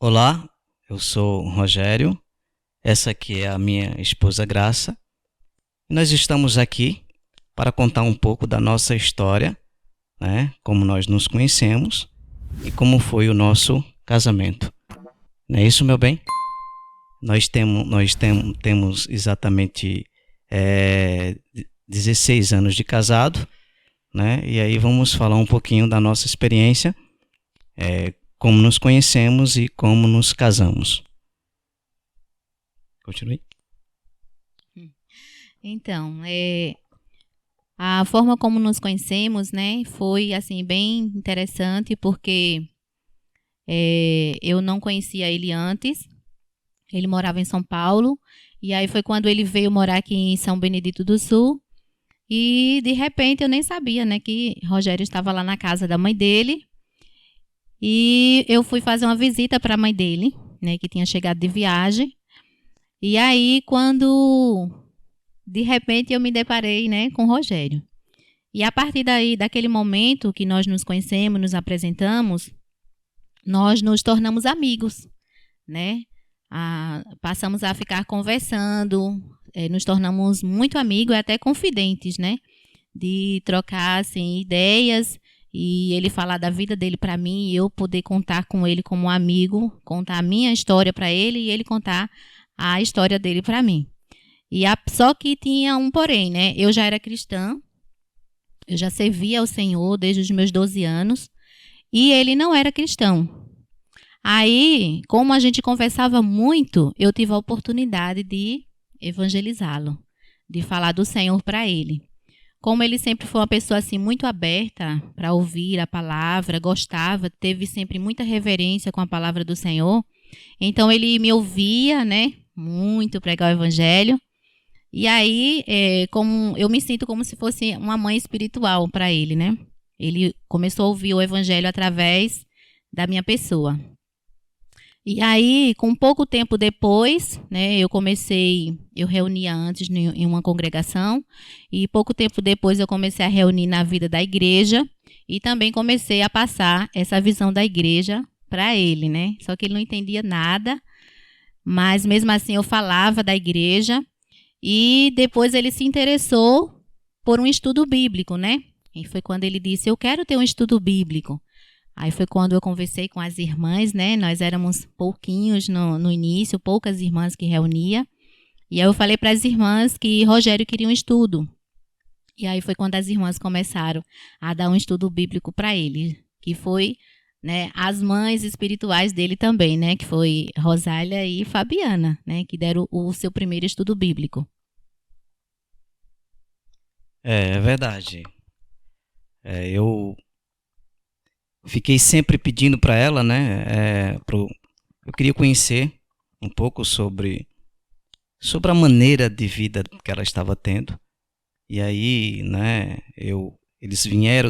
Olá, eu sou o Rogério, essa aqui é a minha esposa Graça. E nós estamos aqui para contar um pouco da nossa história, né? Como nós nos conhecemos e como foi o nosso casamento. Não é isso, meu bem? Nós temos exatamente 16 anos de casado, né? E aí vamos falar um pouquinho da nossa experiência, como nos conhecemos e como nos casamos. Continue. Então, a forma como nos conhecemos, né, foi assim bem interessante porque eu não conhecia ele antes. Ele morava em São Paulo e aí foi quando ele veio morar aqui em São Benedito do Sul e de repente eu nem sabia, né, que Rogério estava lá na casa da mãe dele e eu fui fazer uma visita para a mãe dele, né, que tinha chegado de viagem. E aí quando de repente eu me deparei, né, com o Rogério. E a partir daquele momento que nós nos conhecemos, nos apresentamos, nós nos tornamos amigos, né? Passamos a ficar conversando, nos tornamos muito amigos e até confidentes, né? De trocar assim, ideias e ele falar da vida dele para mim e eu poder contar com ele como amigo, contar a minha história para ele e ele contar a história dele para mim. Só que tinha um porém, né? Eu já era cristã, eu já servia ao Senhor desde os meus 12 anos e ele não era cristão. Aí, como a gente conversava muito, eu tive a oportunidade de evangelizá-lo, de falar do Senhor para ele. Como ele sempre foi uma pessoa assim muito aberta para ouvir a palavra, gostava, teve sempre muita reverência com a palavra do Senhor, então ele me ouvia, né? Muito pregar o evangelho. E aí, como eu me sinto como se fosse uma mãe espiritual para ele, né? Ele começou a ouvir o evangelho através da minha pessoa. E aí, com pouco tempo depois, né, eu reunia antes em uma congregação, e pouco tempo depois eu comecei a reunir na vida da igreja, e também comecei a passar essa visão da igreja para ele, né? Só que ele não entendia nada, mas mesmo assim eu falava da igreja. E depois ele se interessou por um estudo bíblico, né? E foi quando ele disse, eu quero ter um estudo bíblico. Aí foi quando eu conversei com as irmãs, né? Nós éramos pouquinhos no início, poucas irmãs que reunia. E aí eu falei para as irmãs que Rogério queria um estudo. E aí foi quando as irmãs começaram a dar um estudo bíblico para ele, que foi, né, as mães espirituais dele também, né, que foi Rosália e Fabiana, né, que deram o seu primeiro estudo bíblico. É verdade. Eu fiquei sempre pedindo para ela, né? Eu queria conhecer um pouco sobre a maneira de vida que ela estava tendo. E aí, né? Eles vieram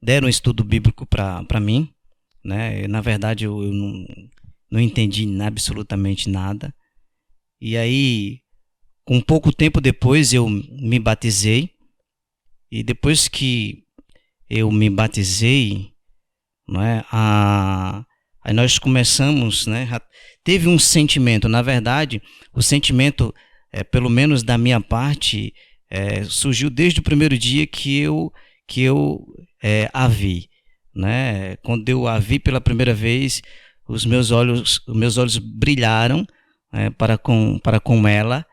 deram um estudo bíblico para mim, né? Na verdade, eu não entendi absolutamente nada. E aí, com pouco tempo depois, eu me batizei. E depois que eu me batizei, não é? Aí nós começamos, né? Teve um sentimento, na verdade, o sentimento, pelo menos da minha parte, surgiu desde o primeiro dia que eu a vi, né? Quando eu a vi pela primeira vez, os meus olhos brilharam, para com ela,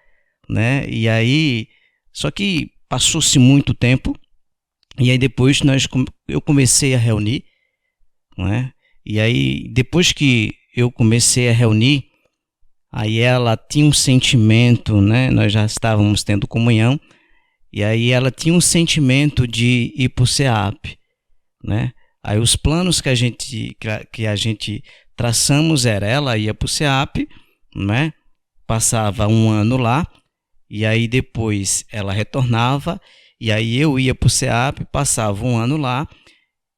né? E aí, só que passou-se muito tempo, e aí depois eu comecei a reunir, não é? E aí, depois que eu comecei a reunir, aí ela tinha um sentimento, né? Nós já estávamos tendo comunhão, e aí ela tinha um sentimento de ir para o SEAP, né? Aí os planos que a gente traçamos era ela ia para o SEAP, né? Passava um ano lá, e aí depois ela retornava, e aí eu ia para o SEAP, passava um ano lá,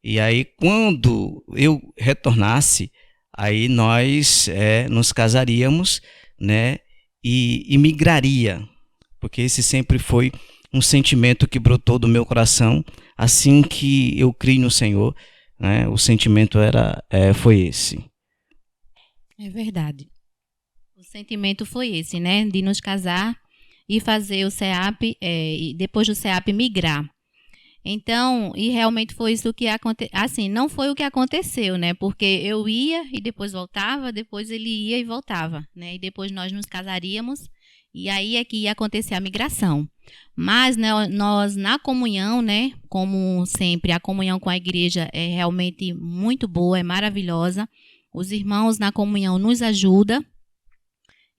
e aí quando eu retornasse, aí nós nos casaríamos, né? E migraria, porque esse sempre foi um sentimento que brotou do meu coração assim que eu criei no Senhor, né? O sentimento foi esse. É verdade. O sentimento foi esse, né? De nos casar e fazer o CEAP, e depois do CEAP migrar. Então, e realmente foi isso que aconteceu. Assim, não foi o que aconteceu, né? Porque eu ia e depois voltava, depois ele ia e voltava, né? E depois nós nos casaríamos e aí é que ia acontecer a migração. Mas né, nós na comunhão, né? Como sempre, a comunhão com a igreja é realmente muito boa, é maravilhosa. Os irmãos na comunhão nos ajudam.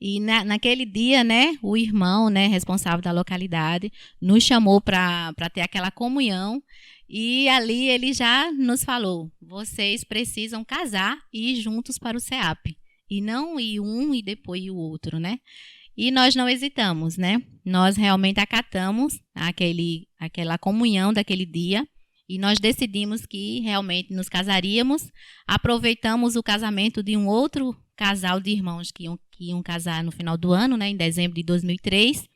E naquele dia, né, o irmão, né, responsável da localidade, nos chamou para ter aquela comunhão. E ali ele já nos falou: vocês precisam casar e ir juntos para o CEAP. E não ir um e depois ir o outro, né? E nós não hesitamos, né? Nós realmente acatamos aquela comunhão daquele dia. E nós decidimos que realmente nos casaríamos. Aproveitamos o casamento de um outro casal de irmãos que iam casar no final do ano, né, em dezembro de 2003.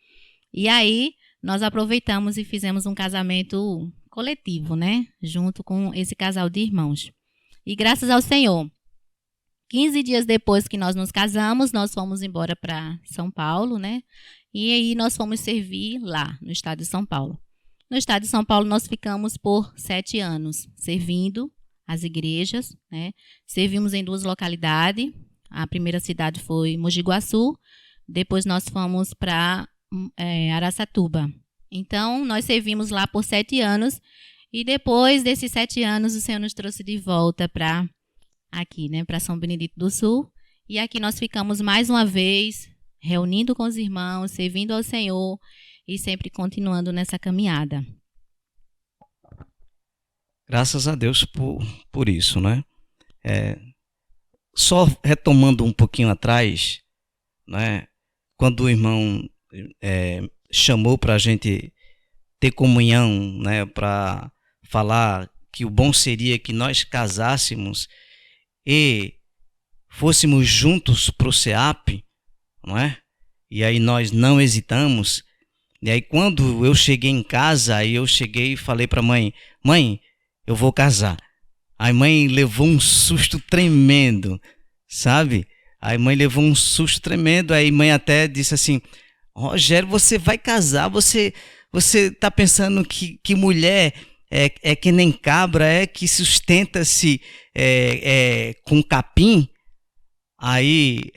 E aí nós aproveitamos e fizemos um casamento coletivo, né, junto com esse casal de irmãos. E graças ao Senhor, 15 dias depois que nós nos casamos, nós fomos embora para São Paulo, né, e aí nós fomos servir lá no estado de São Paulo. No estado de São Paulo nós ficamos por 7 anos servindo as igrejas, né, servimos em 2 localidades. A primeira cidade foi Mogi Guaçu, depois nós fomos para Araçatuba. Então, nós servimos lá por 7 anos e depois desses 7 anos o Senhor nos trouxe de volta para aqui, né, para São Benedito do Sul. E aqui nós ficamos mais uma vez reunindo com os irmãos, servindo ao Senhor e sempre continuando nessa caminhada. Graças a Deus por isso, né? Só retomando um pouquinho atrás, né? Quando o irmão chamou para a gente ter comunhão, né? Para falar que o bom seria que nós casássemos e fôssemos juntos para o CEAP, não é? E aí nós não hesitamos. E aí quando eu cheguei em casa, aí eu cheguei e falei para a mãe: mãe, eu vou casar. A mãe levou um susto tremendo, sabe? A mãe levou um susto tremendo. Aí a mãe até disse assim: Rogério, você vai casar, você tá pensando que mulher é que nem cabra, que sustenta-se com capim? Aí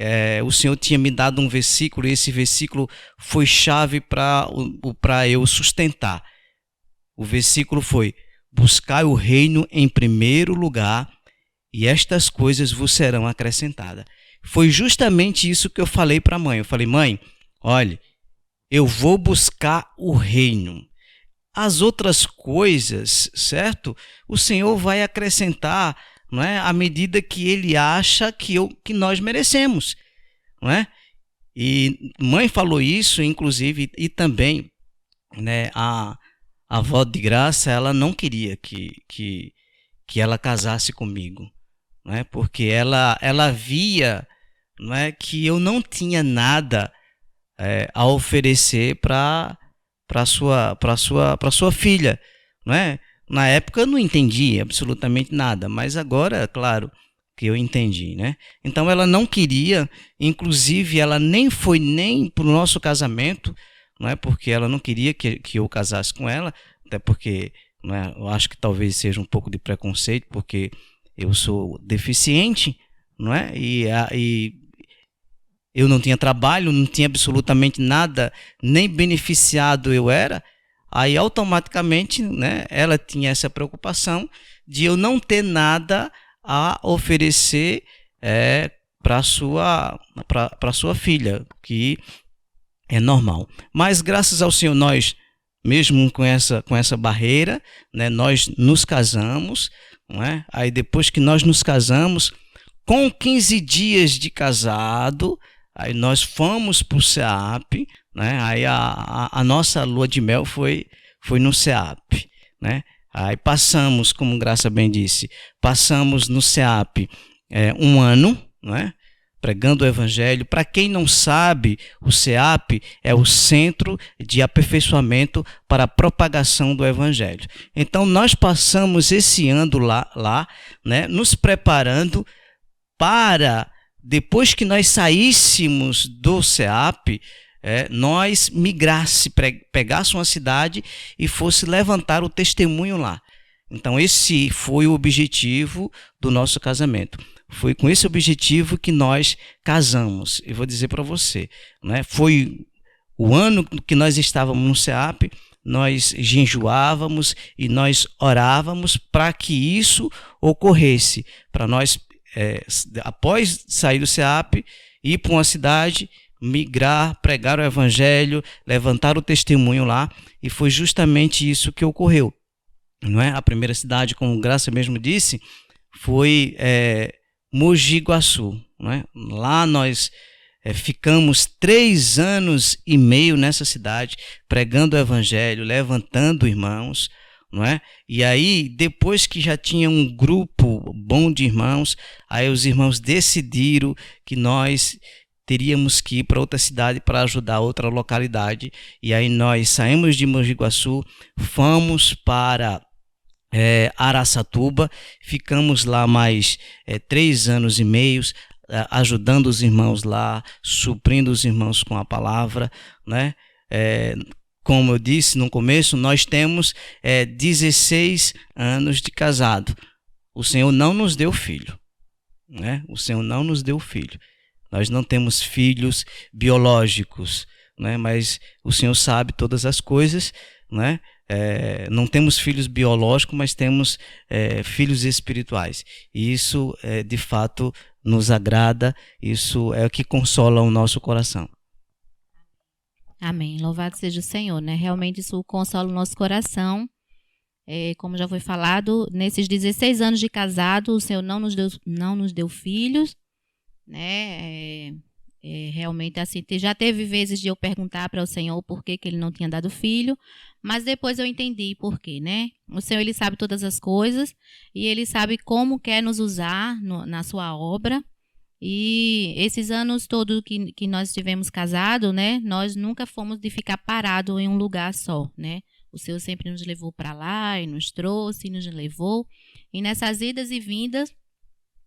o Senhor tinha me dado um versículo e esse versículo foi chave para eu sustentar. O versículo foi: buscai o reino em primeiro lugar e estas coisas vos serão acrescentadas. Foi justamente isso que eu falei para a mãe. Eu falei: mãe, olha, eu vou buscar o reino. As outras coisas, certo? O Senhor vai acrescentar, não é? À medida que Ele acha que nós merecemos, não é? E mãe falou isso, inclusive, e também, né, a avó de Graça, ela não queria que ela casasse comigo, não é? Porque ela via, não é, que eu não tinha nada a oferecer para sua filha, não é? Na época eu não entendi absolutamente nada, mas agora, claro, que eu entendi, né? Então ela não queria, inclusive ela nem foi nem para o nosso casamento, não é? Porque ela não queria que eu casasse com ela, até porque, não é? Eu acho que talvez seja um pouco de preconceito, porque eu sou deficiente, não é? E eu não tinha trabalho, não tinha absolutamente nada, nem beneficiado eu era. Aí automaticamente, né, ela tinha essa preocupação de eu não ter nada a oferecer para sua filha, que é normal. Mas graças ao Senhor, nós, mesmo com essa barreira, né, nós nos casamos, não é? Aí depois que nós nos casamos, com 15 dias de casado, aí nós fomos para o CEAP, né? Aí a nossa lua de mel foi no CEAP, né? Aí passamos, como Graça bem disse, passamos no CEAP um ano, né? Pregando o Evangelho. Para quem não sabe, o CEAP é o Centro de Aperfeiçoamento para a Propagação do Evangelho. Então nós passamos esse ano lá, né? Nos preparando para depois que nós saíssemos do CEAP, nós pegasse uma cidade e fosse levantar o testemunho lá. Então esse foi o objetivo do nosso casamento. Foi com esse objetivo que nós casamos. Eu vou dizer para você, né? Foi o ano que nós estávamos no CEAP, nós jejuávamos e nós orávamos para que isso ocorresse, para nós, após sair do CEAP, ir para uma cidade, migrar, pregar o evangelho, levantar o testemunho lá, e foi justamente isso que ocorreu. Não é? A primeira cidade, como Graça mesmo disse, foi Mogi Guaçu. Não é? Lá nós ficamos 3 anos e meio nessa cidade, pregando o evangelho, levantando irmãos. Não é? E aí, depois que já tinha um grupo bom de irmãos, aí os irmãos decidiram que nós teríamos que ir para outra cidade para ajudar outra localidade. E aí nós saímos de Mogi Guaçu, fomos para Araçatuba, ficamos lá mais 3 anos e meio, ajudando os irmãos lá, suprindo os irmãos com a palavra, né? Como eu disse no começo, nós temos 16 anos de casado. O Senhor não nos deu filho, né? O Senhor não nos deu filho. Nós não temos filhos biológicos, né? Mas o Senhor sabe todas as coisas, né? Não temos filhos biológicos, mas temos filhos espirituais. E isso, de fato, nos agrada, isso é o que consola o nosso coração. Amém. Louvado seja o Senhor, né? Realmente isso consola o nosso coração. Como já foi falado, nesses 16 anos de casado, o Senhor não nos deu filhos, né? Realmente assim, já teve vezes de eu perguntar para o Senhor por que ele não tinha dado filho, mas depois eu entendi por quê, né? O Senhor, ele sabe todas as coisas e ele sabe como quer nos usar na sua obra. E esses anos todos que nós tivemos casado, né? Nós nunca fomos de ficar parado em um lugar só, né? O Senhor sempre nos levou para lá e nos trouxe e nos levou. E nessas idas e vindas,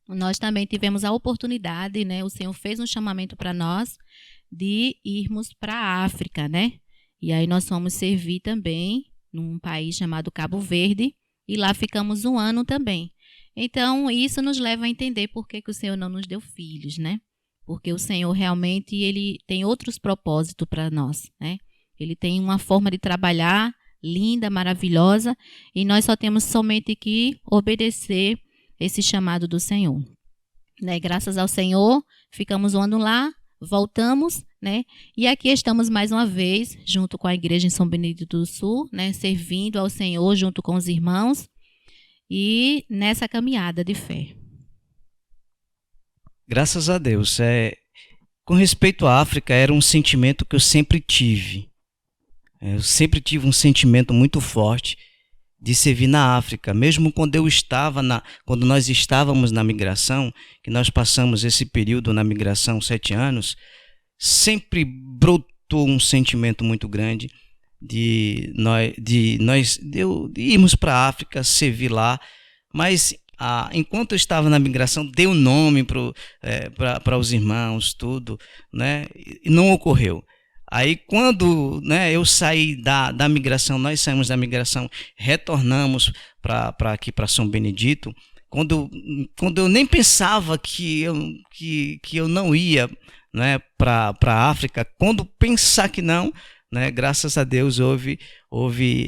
nós também tivemos a oportunidade, né? O Senhor fez um chamamento para nós de irmos para a África, né? E aí nós fomos servir também num país chamado Cabo Verde e lá ficamos 1 ano também. Então, isso nos leva a entender por que o Senhor não nos deu filhos, né? Porque o Senhor realmente, ele tem outros propósitos para nós, né? Ele tem uma forma de trabalhar linda, maravilhosa, e nós só temos somente que obedecer esse chamado do Senhor, né? Graças ao Senhor, ficamos 1 ano lá, voltamos, né? E aqui estamos mais uma vez, junto com a igreja em São Benedito do Sul, né? Servindo ao Senhor junto com os irmãos e nessa caminhada de fé. Graças a Deus. Com respeito à África, era um sentimento que eu sempre tive. Eu sempre tive um sentimento muito forte de servir na África, mesmo quando quando nós estávamos na migração, que nós passamos esse período na migração, 7 anos, sempre brotou um sentimento muito grande de irmos para a África, servir lá, mas enquanto eu estava na migração, dei um nome para os irmãos, tudo, né? E não ocorreu. Aí quando, né, eu saí da migração, nós saímos da migração, retornamos aqui para São Benedito, quando eu nem pensava que eu não ia, né, para a África, quando pensar que não, né, graças a Deus houve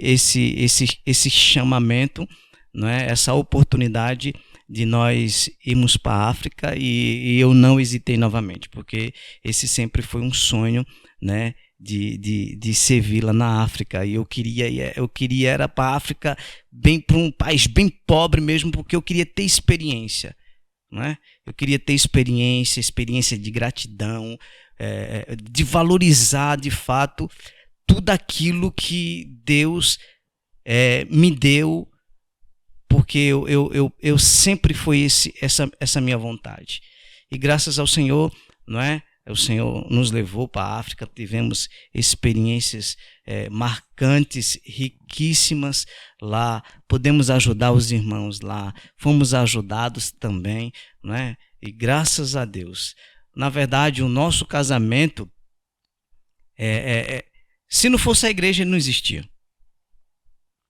esse chamamento, né, essa oportunidade de nós irmos para a África, e eu não hesitei novamente, porque esse sempre foi um sonho, né, de servir lá na África. E eu queria era para a África, para um país bem pobre mesmo, porque eu queria ter experiência, né? Eu queria ter experiência de gratidão, de valorizar de fato tudo aquilo que Deus me deu, porque eu sempre foi essa minha vontade. E graças ao Senhor, não é? O Senhor nos levou para a África, tivemos experiências marcantes, riquíssimas lá, podemos ajudar os irmãos lá, fomos ajudados também, não é? E graças a Deus. Na verdade, o nosso casamento, se não fosse a igreja, ele não existia.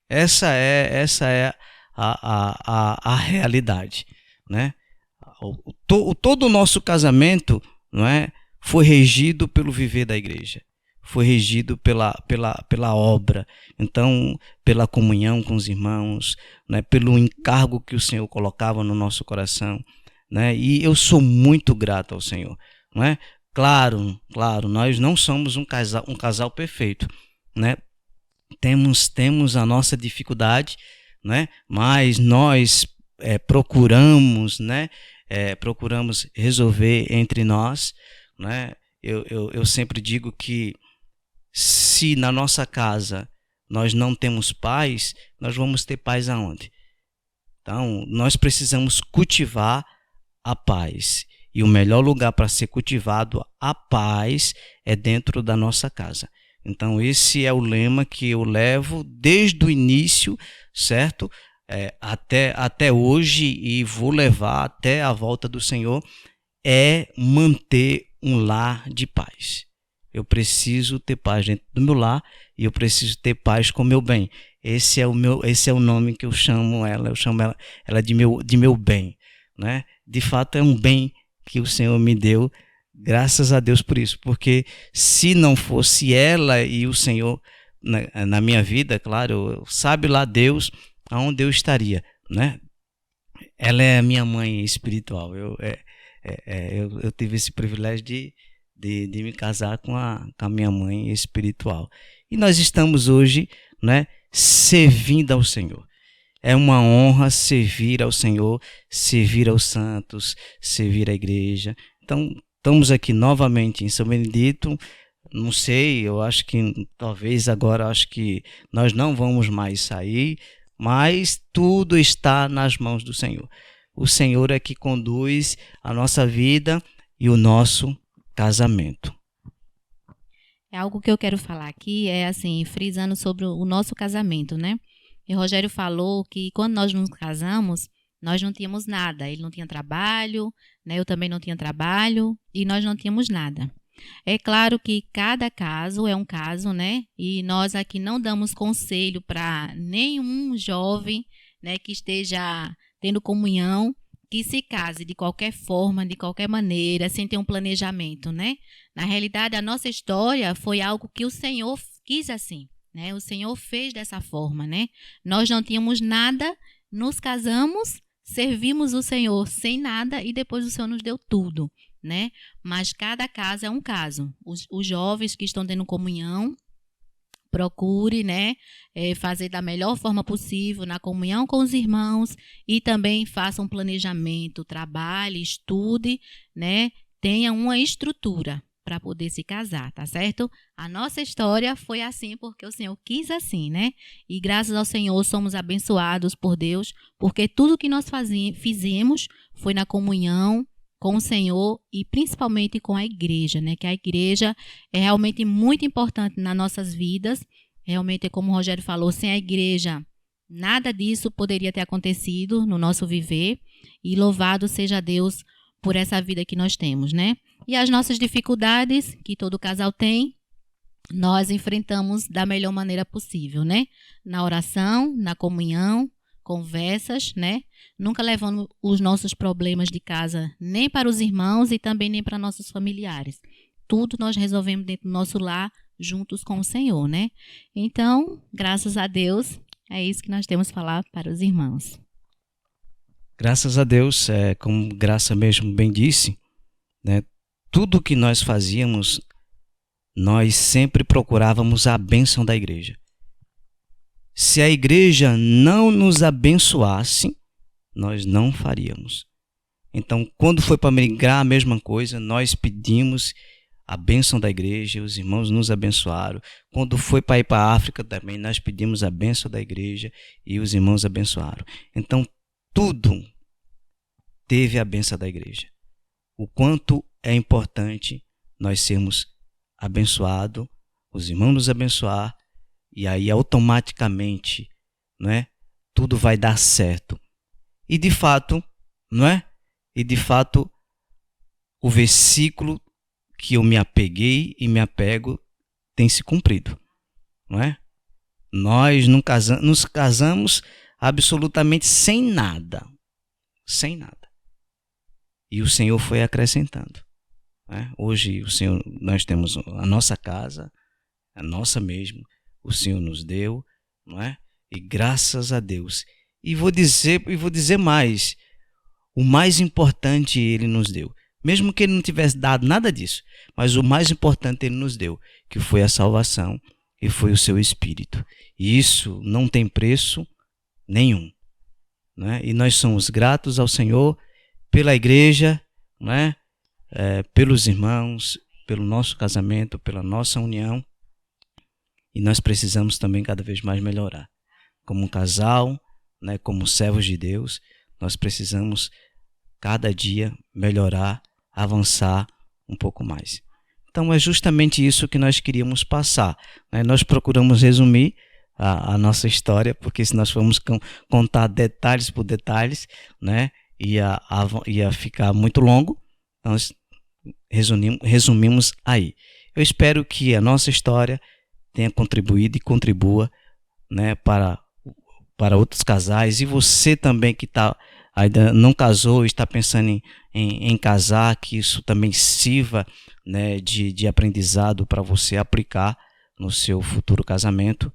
Essa é a realidade, né? Todo o nosso casamento, não é, foi regido pelo viver da igreja. Foi regido pela obra, então pela comunhão com os irmãos, né, pelo encargo que o Senhor colocava no nosso coração, né, e eu sou muito grato ao Senhor, não é? Claro, nós não somos um casal perfeito, né? Temos a nossa dificuldade, né? Mas nós procuramos, né? Procuramos resolver entre nós, né? Eu sempre digo que se na nossa casa nós não temos paz, nós vamos ter paz aonde? Então, nós precisamos cultivar a paz. E o melhor lugar para ser cultivado a paz é dentro da nossa casa. Então, esse é o lema que eu levo desde o início, certo? Até hoje, e vou levar até a volta do Senhor, é manter um lar de paz. Eu preciso ter paz dentro do meu lar e eu preciso ter paz com o meu bem. Esse é o nome que eu chamo ela. Eu chamo ela de meu bem, né? De fato, é um bem que o Senhor me deu, graças a Deus por isso. Porque se não fosse ela e o Senhor na minha vida, claro, sabe lá Deus aonde eu estaria, né? Ela é a minha mãe espiritual. Eu tive esse privilégio de me casar com a minha mãe espiritual. E nós estamos hoje, né, servindo ao Senhor. É uma honra servir ao Senhor, servir aos santos, servir à igreja. Então, estamos aqui novamente em São Benedito. Não sei, eu acho que talvez agora acho que nós não vamos mais sair, mas tudo está nas mãos do Senhor. O Senhor é que conduz a nossa vida e o nosso casamento. É algo que eu quero falar aqui, assim, frisando sobre o nosso casamento, né? E o Rogério falou que quando nós nos casamos, nós não tínhamos nada. Ele não tinha trabalho, né? Eu também não tinha trabalho e nós não tínhamos nada. É claro que cada caso é um caso, né? E nós aqui não damos conselho para nenhum jovem, né, que esteja tendo comunhão, que se case de qualquer forma, de qualquer maneira, sem ter um planejamento, né? Na realidade, a nossa história foi algo que o Senhor quis assim, né? O Senhor fez dessa forma, né? Nós não tínhamos nada, nos casamos, servimos o Senhor sem nada e depois o Senhor nos deu tudo, né? Mas cada caso é um caso. Os jovens que estão tendo comunhão, procure, né, fazer da melhor forma possível na comunhão com os irmãos e também faça um planejamento, trabalhe, estude, né, tenha uma estrutura para poder se casar, tá certo? A nossa história foi assim porque o Senhor quis assim, né? E graças ao Senhor somos abençoados por Deus, porque tudo que nós fizemos foi na comunhão com o Senhor e principalmente com a igreja, né? Que a igreja é realmente muito importante nas nossas vidas. Realmente, como o Rogério falou, sem a igreja, nada disso poderia ter acontecido no nosso viver. E louvado seja Deus por essa vida que nós temos, né? E as nossas dificuldades, que todo casal tem, nós enfrentamos da melhor maneira possível, né? Na oração, na comunhão, conversas, né? Nunca levando os nossos problemas de casa nem para os irmãos e também nem para nossos familiares. Tudo nós resolvemos dentro do nosso lar, juntos com o Senhor, né? Então, graças a Deus, é isso que nós temos a falar para os irmãos. Graças a Deus, como Graça mesmo bem disse, né? Tudo que nós fazíamos, nós sempre procurávamos a bênção da igreja. Se a igreja não nos abençoasse, nós não faríamos. Então, quando foi para migrar, a mesma coisa, nós pedimos a bênção da igreja, os irmãos nos abençoaram. Quando foi para ir para a África também, nós pedimos a bênção da igreja e os irmãos abençoaram. Então, tudo teve a bênção da igreja. O quanto é importante nós sermos abençoados, os irmãos nos abençoar, e aí automaticamente, não é? Tudo vai dar certo. E de fato, não é? E de fato o versículo que eu me apeguei e me apego tem se cumprido, não é? Nós nos casamos absolutamente sem nada, sem nada. E o Senhor foi acrescentando, né? Hoje nós temos a nossa casa, a nossa mesmo, o Senhor nos deu, não é? E graças a Deus. E vou dizer mais, o mais importante Ele nos deu. Mesmo que Ele não tivesse dado nada disso, mas o mais importante Ele nos deu, que foi a salvação e foi o seu Espírito. E isso não tem preço nenhum, né? E nós somos gratos ao Senhor pela igreja, né? Pelos irmãos, pelo nosso casamento, pela nossa união. E nós precisamos também cada vez mais melhorar. Como um casal, né? Como servos de Deus, nós precisamos cada dia melhorar, avançar um pouco mais. Então é justamente isso que nós queríamos passar, né? Nós procuramos resumir a nossa história, porque se nós formos contar detalhes por detalhes, né, ia ficar muito longo. Nós resumimos aí. Eu espero que a nossa história tenha contribuído e contribua, né, para outros casais, e você também que ainda não casou e está pensando em casar, que isso também sirva, né, de aprendizado para você aplicar no seu futuro casamento,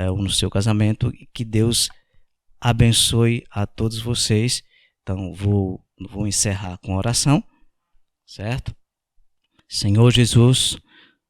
ou no seu casamento. Que Deus abençoe a todos vocês. Então vou encerrar com a oração, certo? Senhor Jesus,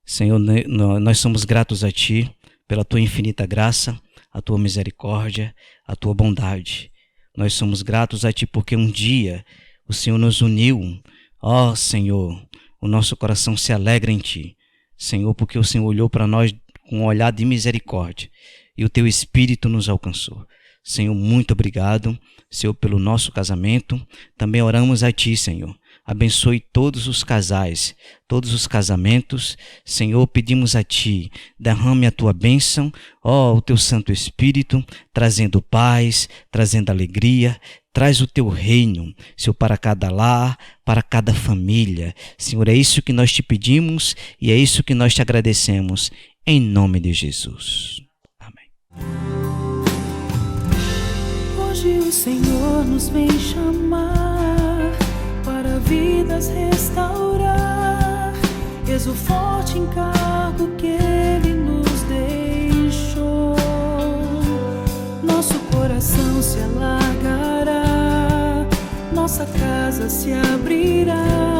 Senhor, nós somos gratos a Ti pela Tua infinita graça, a Tua misericórdia, a Tua bondade. Nós somos gratos a Ti porque um dia o Senhor nos uniu. Ó Senhor, o nosso coração se alegra em Ti, Senhor, porque o Senhor olhou para nós com um olhar de misericórdia e o Teu Espírito nos alcançou. Senhor, muito obrigado, Senhor, pelo nosso casamento. Também oramos a Ti, Senhor. Abençoe todos os casais, todos os casamentos. Senhor, pedimos a Ti, derrame a Tua bênção, ó, o Teu Santo Espírito, trazendo paz, trazendo alegria. Traz o Teu reino, Senhor, para cada lar, para cada família. Senhor, é isso que nós Te pedimos e é isso que nós Te agradecemos. Em nome de Jesus. Amém. Hoje o Senhor nos vem chamar para vidas restaurar. Eis o forte encargo que Ele nos deixou. Nosso coração se alargará, nossa casa se abrirá.